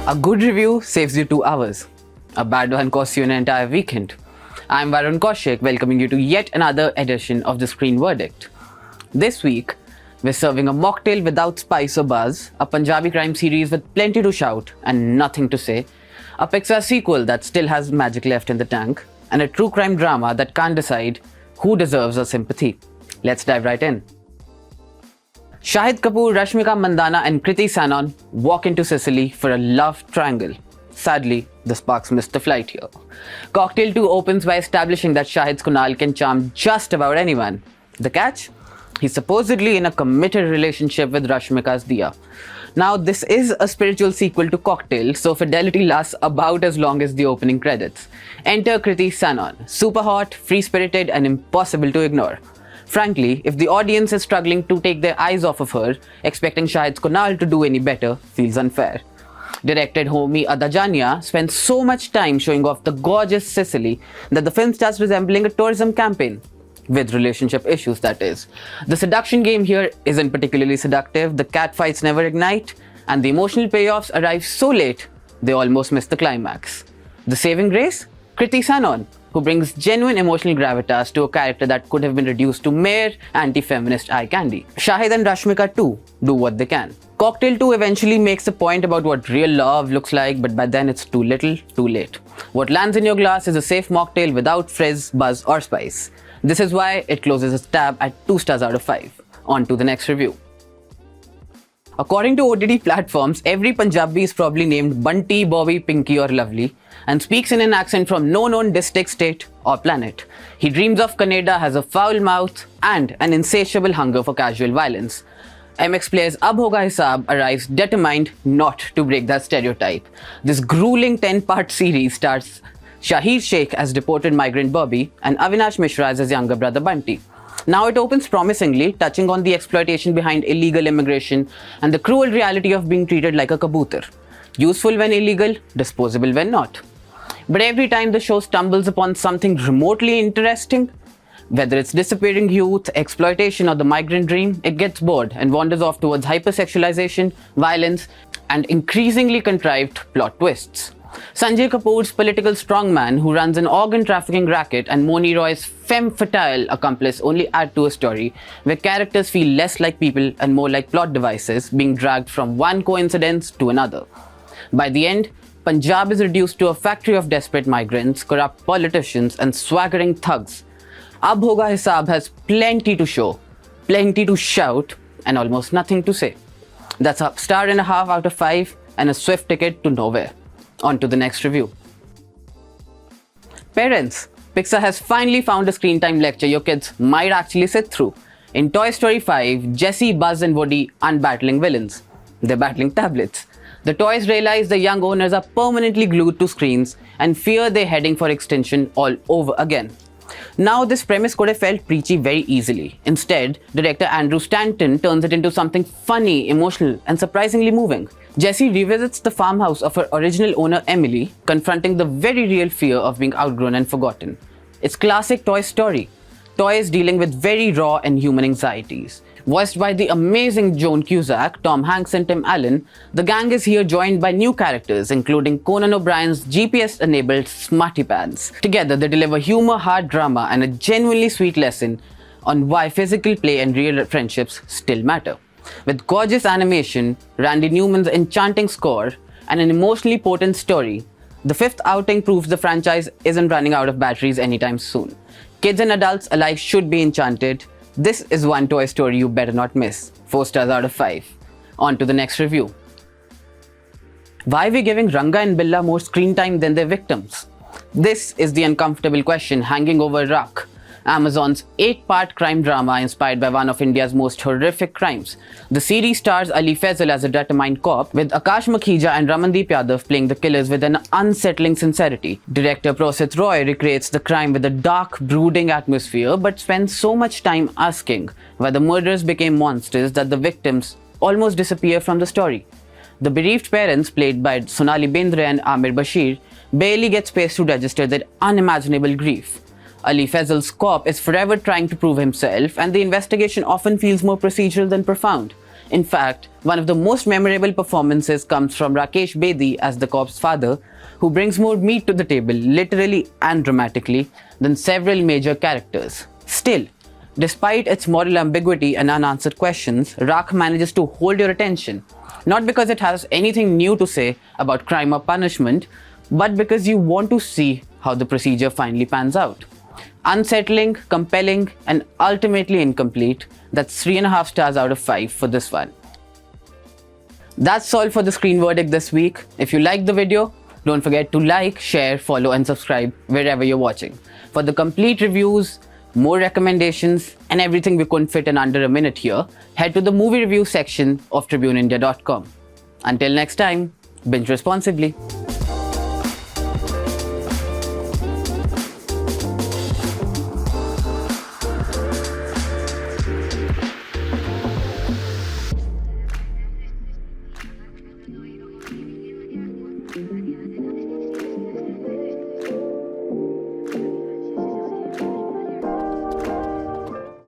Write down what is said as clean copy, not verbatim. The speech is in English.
A good review saves you 2 hours. A bad one costs you an entire weekend. I'm Varun Kaushik, welcoming you to yet another edition of The Screen Verdict. This week, we're serving a mocktail without spice or buzz, a Punjabi crime series with plenty to shout and nothing to say, a Pixar sequel that still has magic left in the tank, and a true crime drama that can't decide who deserves our sympathy. Let's dive right in. Shahid Kapoor, Rashmika Mandanna and Kriti Sanon walk into Sicily for a love triangle. Sadly, the sparks missed the flight here. Cocktail 2 opens by establishing that Shahid's Kunal can charm just about anyone. The catch? He's supposedly in a committed relationship with Rashmika's Diya. Now, this is a spiritual sequel to Cocktail, so fidelity lasts about as long as the opening credits. Enter Kriti Sanon, super hot, free-spirited and impossible to ignore. Frankly, if the audience is struggling to take their eyes off of her, expecting Shahid's Kunal to do any better feels unfair. Director Homi Adajania spends so much time showing off the gorgeous Sicily that the film starts resembling a tourism campaign. With relationship issues, that is. The seduction game here isn't particularly seductive, the catfights never ignite, and the emotional payoffs arrive so late, they almost miss the climax. The saving grace? Kriti Sanon, who brings genuine emotional gravitas to a character that could have been reduced to mere anti-feminist eye candy. Shahid and Rashmika too do what they can. Cocktail 2 eventually makes a point about what real love looks like, but by then it's too little, too late. What lands in your glass is a safe mocktail without frizz, buzz or spice. This is why it closes its tab at 2 stars out of 5. On to the next review. According to OTT platforms, every Punjabi is probably named Bunty, Bobby, Pinky or Lovely and speaks in an accent from no known district, state or planet. He dreams of Canada, has a foul mouth and an insatiable hunger for casual violence. MX player's Ab Hoga Hisab arrives determined not to break that stereotype. This grueling 10-part series stars Shahir Sheikh as deported migrant Bobby and Avinash Mishra as his younger brother Bunty. Now it opens promisingly, touching on the exploitation behind illegal immigration and the cruel reality of being treated like a kabootar. Useful when illegal, disposable when not. But every time the show stumbles upon something remotely interesting, whether it's disappearing youth, exploitation or the migrant dream, it gets bored and wanders off towards hypersexualization, violence and increasingly contrived plot twists. Sanjay Kapoor's political strongman who runs an organ trafficking racket and Moni Roy's femme fatale accomplice only add to a story where characters feel less like people and more like plot devices being dragged from one coincidence to another. By the end, Punjab is reduced to a factory of desperate migrants, corrupt politicians and swaggering thugs. Ab Hoga Hisab has plenty to show, plenty to shout and almost nothing to say. That's a 1.5 stars out of 5 and a swift ticket to nowhere. On to the next review. Parents, Pixar has finally found a screen time lecture your kids might actually sit through. In Toy Story 5, Jessie, Buzz and Woody aren't battling villains. They're battling tablets. The toys realize the young owners are permanently glued to screens and fear they're heading for extinction all over again. Now this premise could have felt preachy very easily. Instead, director Andrew Stanton turns it into something funny, emotional and surprisingly moving. Jessie revisits the farmhouse of her original owner Emily, confronting the very real fear of being outgrown and forgotten. It's classic Toy Story. Toys dealing with very raw and human anxieties. Voiced by the amazing Joan Cusack, Tom Hanks and Tim Allen, the gang is here joined by new characters including Conan O'Brien's GPS-enabled Smarty Pants. Together they deliver humor, hard drama and a genuinely sweet lesson on why physical play and real friendships still matter. With gorgeous animation, Randy Newman's enchanting score, and an emotionally potent story, the 5th outing proves the franchise isn't running out of batteries anytime soon. Kids and adults alike should be enchanted. This is one Toy Story you better not miss. 4 stars out of 5. On to the next review. Why are we giving Ranga and Billa more screen time than their victims? This is the uncomfortable question hanging over Rock, Amazon's 8-part crime drama inspired by one of India's most horrific crimes. The series stars Ali Faisal as a determined cop, with Akash Makhija and Ramandeep Yadav playing the killers with an unsettling sincerity. Director Prosit Roy recreates the crime with a dark, brooding atmosphere, but spends so much time asking why the murderers became monsters that the victims almost disappear from the story. The bereaved parents, played by Sonali Bendre and Amir Bashir, barely get space to register their unimaginable grief. Ali Faisal's cop is forever trying to prove himself, and the investigation often feels more procedural than profound. In fact, one of the most memorable performances comes from Rakesh Bedi as the cop's father, who brings more meat to the table, literally and dramatically, than several major characters. Still, despite its moral ambiguity and unanswered questions, Rak manages to hold your attention, not because it has anything new to say about crime or punishment, but because you want to see how the procedure finally pans out. Unsettling, compelling, and ultimately incomplete. That's 3.5 stars out of 5 for this one. That's all for the screen verdict this week. If you liked the video, don't forget to like, share, follow, and subscribe wherever you're watching. For the complete reviews, more recommendations, and everything we couldn't fit in under a minute here, head to the movie review section of tribuneindia.com. Until next time, binge responsibly.